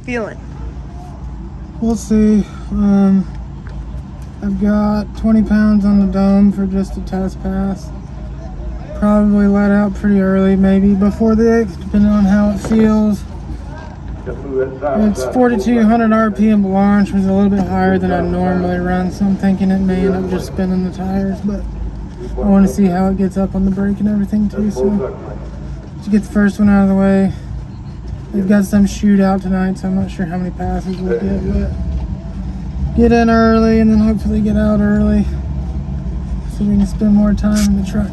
feeling? We'll see. I've got 20 pounds on the dome for just a test pass. Probably let out pretty early, maybe before the X, depending on how it feels. It's 4,200 RPM launch, which is a little bit higher than I normally run, so I'm thinking it may end up just spinning the tires, but I want to see how it gets up on the brake and everything too, so to get the first one out of the way. They've got some shootout tonight, so I'm not sure how many passes we'll get, but get in early and then hopefully get out early so we can spend more time in the truck.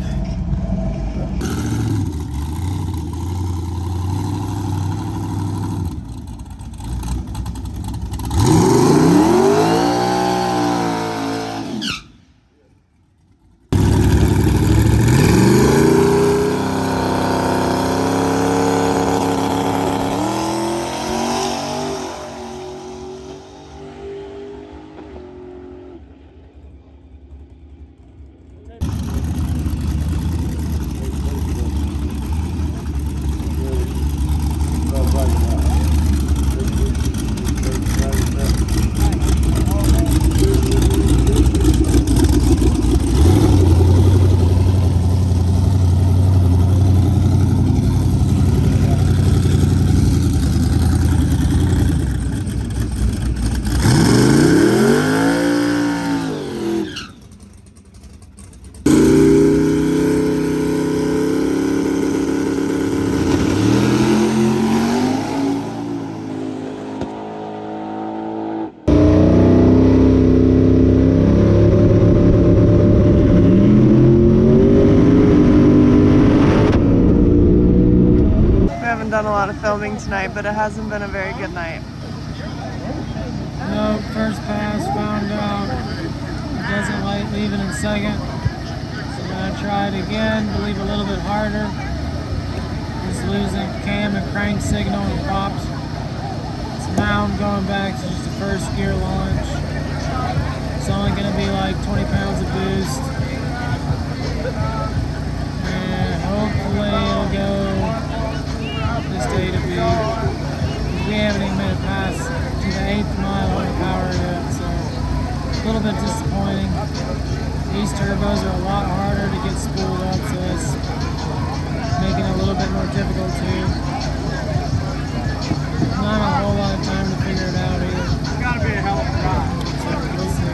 Done a lot of filming tonight, but it hasn't been a very good night. No, first pass, found out it doesn't like leaving in second. So I'm gonna try it again, but leave a little bit harder. Just losing cam and crank signal and pops. So now I'm going back to just the first gear launch. It's only gonna be like 20 pounds of boost. And hopefully it'll go this day to be. We haven't even made it past to the 8th mile on the power yet, so a little bit disappointing. These turbos are a lot harder to get spooled up, so it's making it a little bit more difficult too. Not a whole lot of time to figure it out either. It's gotta be a hell of a ride. So we'll see.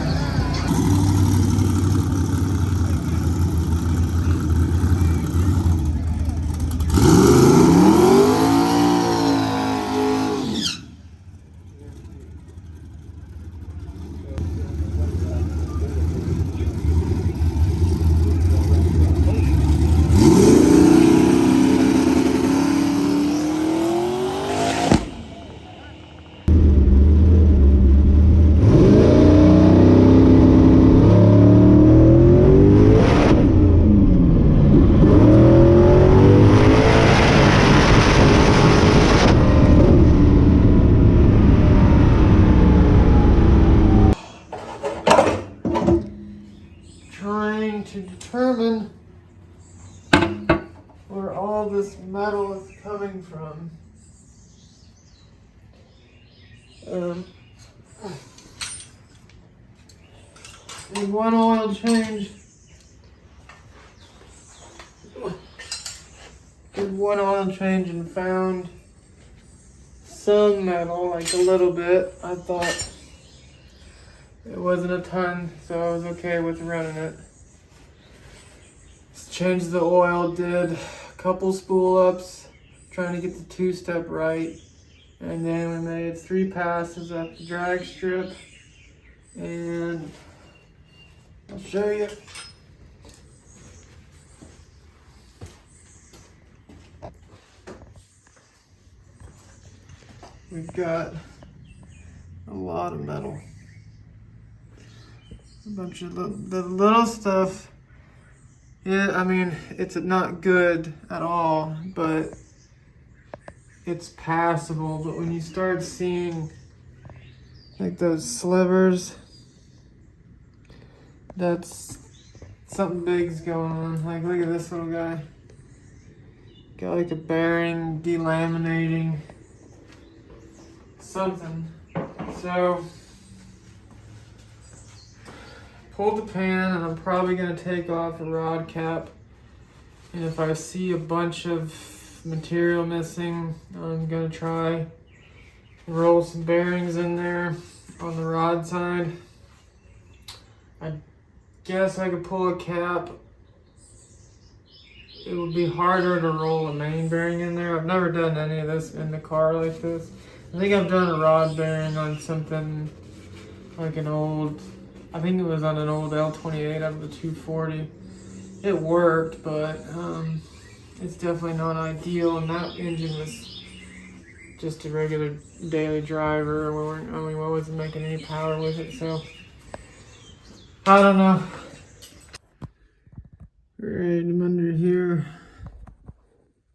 To determine where all this metal is coming from. Did one oil change. Did one oil change and found some metal, like a little bit. I thought it wasn't a ton, so I was okay with running it. Changed the oil, did a couple spool ups, trying to get the two-step right, and then we made 3 passes up the drag strip, and I'll show you. We've got a lot of metal, a bunch of the little stuff. Yeah, I mean, it's not good at all, but it's passable. But when you start seeing like those slivers, that's something big's going on. Like, look at this little guy. Got like a bearing delaminating. something. So, pulled the pan, and I'm probably gonna take off the rod cap. And if I see a bunch of material missing, I'm gonna try roll some bearings in there on the rod side. I guess I could pull a cap. It would be harder to roll a main bearing in there. I've never done any of this in the car like this. I think I've done a rod bearing on something like an old, I think it was on an old L28 out of the 240. It worked, but it's definitely not ideal. And that engine was just a regular daily driver. We wasn't making any power with it, so I don't know. Alright, I'm under here.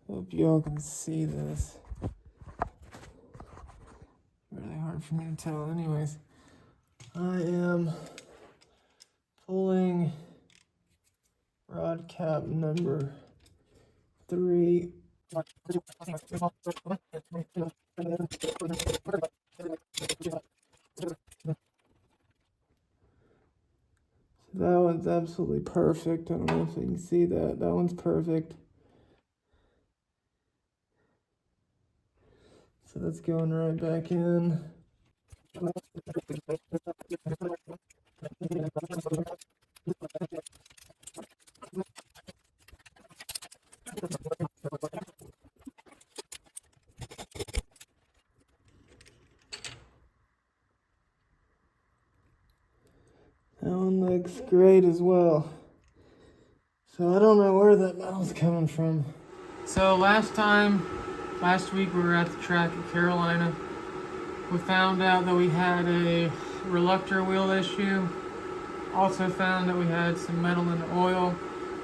Hope y'all can see this. Really hard for me to tell. Anyways, I am pulling rod cap number 3. That one's absolutely perfect. I don't know if you can see that. That one's perfect. So that's going right back in. That one looks great as well. So I don't know where that metal's coming from. So last week we were at the track at Carolina. We found out that we had a reluctor wheel issue. Also found that we had some metal in the oil.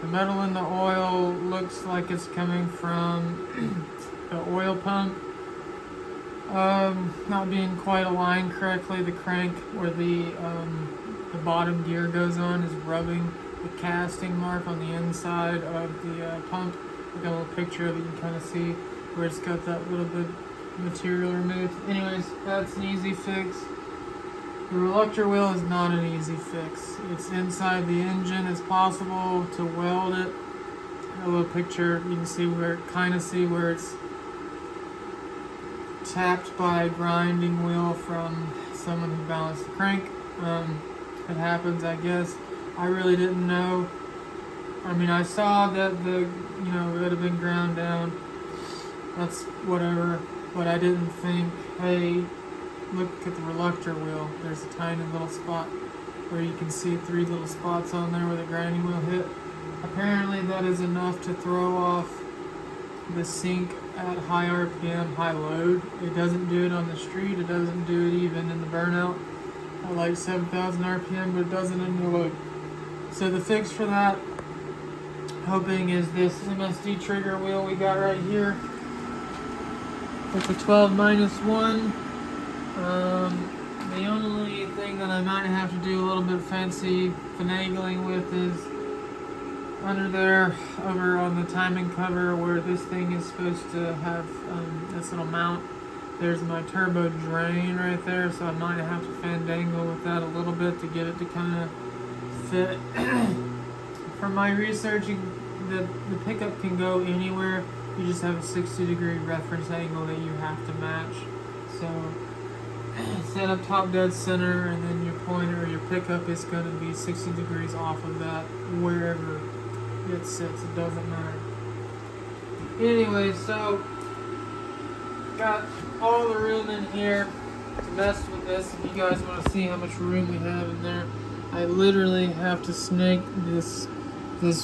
The metal in the oil looks like it's coming from the oil pump. Not being quite aligned correctly. The crank where the bottom gear goes on is rubbing the casting mark on the inside of the pump. I got a little picture of it. You can kind of see where it's got that little bit of material removed. Anyways, that's an easy fix. The reluctor wheel is not an easy fix. It's inside the engine. It's possible to weld it. A little picture. You can see where it's tapped by a grinding wheel from someone who balanced the crank. It happens, I guess. I really didn't know. I mean, I saw that it had been ground down. That's whatever. But I didn't think, hey, look at the reluctor wheel. There's a tiny little spot where you can see 3 little spots on there where the grinding wheel hit. Apparently that is enough to throw off the sync at high RPM, high load. It doesn't do it on the street. It doesn't do it even in the burnout at like 7,000 RPM, but it does it in the load. So the fix for that, hoping, is this MSD trigger wheel we got right here with the 12-1. The only thing that I might have to do a little bit fancy finagling with is under there, over on the timing cover where this thing is supposed to have this little mount. There's my turbo drain right there, so I might have to fandangle with that a little bit to get it to kind of fit. From my researching, the pickup can go anywhere. You just have a 60-degree reference angle that you have to match. So set up top dead center, and then your pointer or your pickup is going to be 60 degrees off of that, wherever it sits. It doesn't matter. Anyway, so got all the room in here to mess with this. If you guys want to see how much room we have in there, I literally have to snake this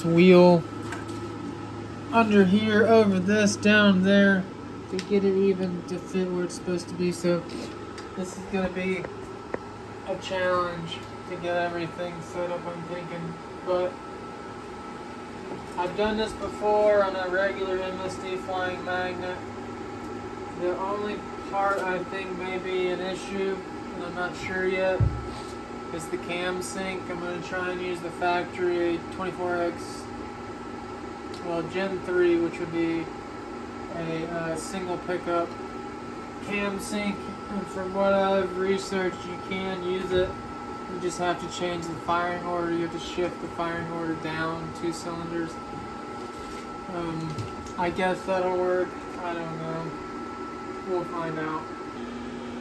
wheel under here, over this, down there, to get it even to fit where it's supposed to be. So this is going to be a challenge to get everything set up, I'm thinking. But I've done this before on a regular MSD flying magnet. The only part I think may be an issue, and I'm not sure yet, is the cam sync. I'm going to try and use the factory 24X, Gen 3, which would be a single pickup cam sync And from what I've researched, you can use it. You just have to change the firing order. You have to shift the firing order down 2 cylinders. I guess that'll work. I don't know. We'll find out.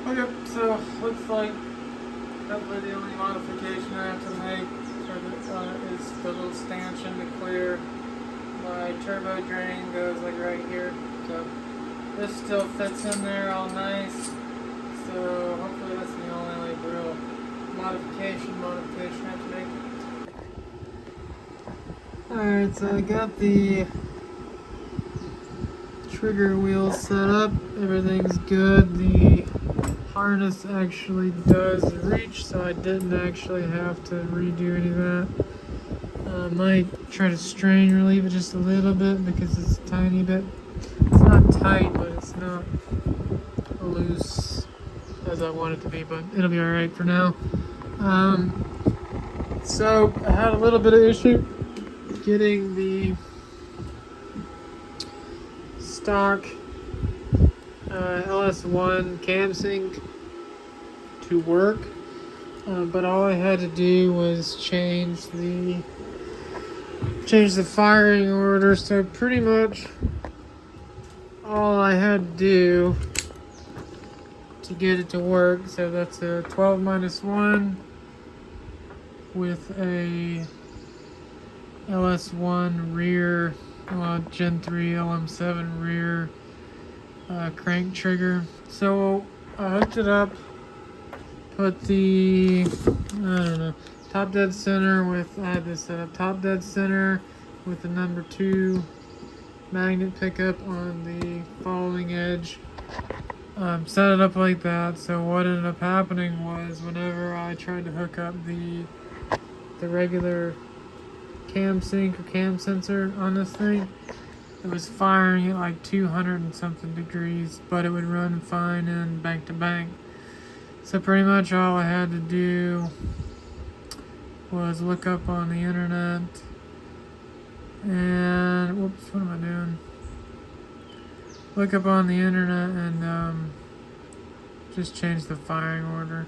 Okay, so looks like hopefully the only modification I have to make is the little stanchion to clear. My turbo drain goes like right here. So this still fits in there all nice. So hopefully that's the only like real modification I have to make. Alright, so I got the trigger wheel set up. Everything's good. The harness actually does reach, so I didn't actually have to redo any of that. I might try to strain relieve it just a little bit because it's a tiny bit. It's not tight, but it's not loose as I want it to be, but it'll be alright for now. So I had a little bit of issue getting the stock LS1 cam sync to work, but all I had to do was change the firing order. So pretty much all I had to do to get it to work. So that's a 12-1 with a LS1 rear, Gen 3 LM7 rear crank trigger. So I hooked it up, put the, top dead center with, I had this set up top dead center with the number 2 magnet pickup on the following edge. Set it up like that. So what ended up happening was whenever I tried to hook up the regular cam sync or cam sensor on this thing, it was firing at like 200 and something degrees, but it would run fine in bank to bank. So pretty much all I had to do was look up on the internet and, whoops, what am I doing? Look up on the internet and just change the firing order.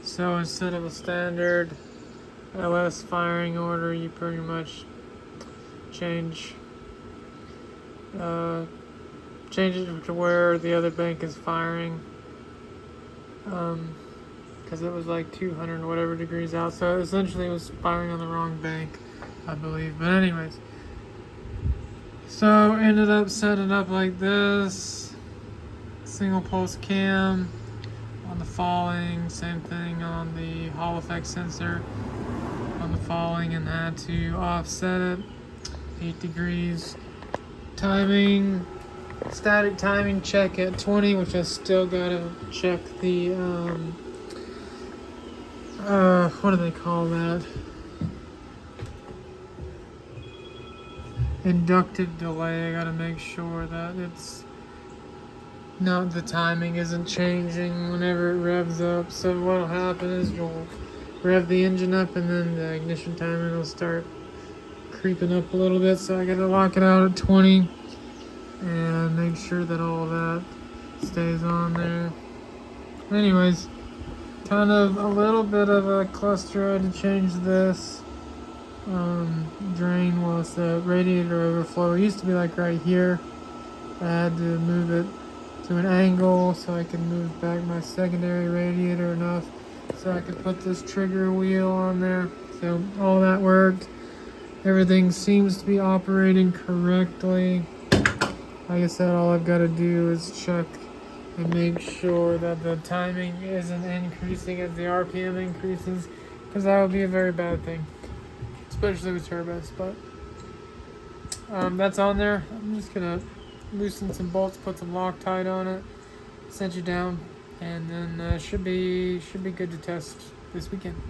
So instead of a standard LS firing order, you pretty much change it to where the other bank is firing, because it was like 200 and whatever degrees out, so essentially it was firing on the wrong bank, I believe. But anyways, so ended up setting up like this, single pulse cam on the falling, same thing on the Hall effect sensor on the falling, and had to offset it 8 degrees. Timing, static timing check at 20, which I still gotta check the what do they call that? Inductive delay. I gotta make sure that it's not, the timing isn't changing whenever it revs up. So what'll happen is you'll rev the engine up and then the ignition timer will start creeping up a little bit, so I gotta lock it out at 20 and make sure that all that stays on there. Anyways, kind of a little bit of a cluster. I had to change this drain. Well, it's the radiator overflow. It used to be like right here. I had to move it to an angle so I can move back my secondary radiator enough so I could put this trigger wheel on there. So all that worked. Everything seems to be operating correctly. Like I said, all I've got to do is check and make sure that the timing isn't increasing as the RPM increases, because that would be a very bad thing, especially with turbos. But that's on there. I'm just gonna loosen some bolts, put some Loctite on it, cinch it down, and then should be good to test this weekend.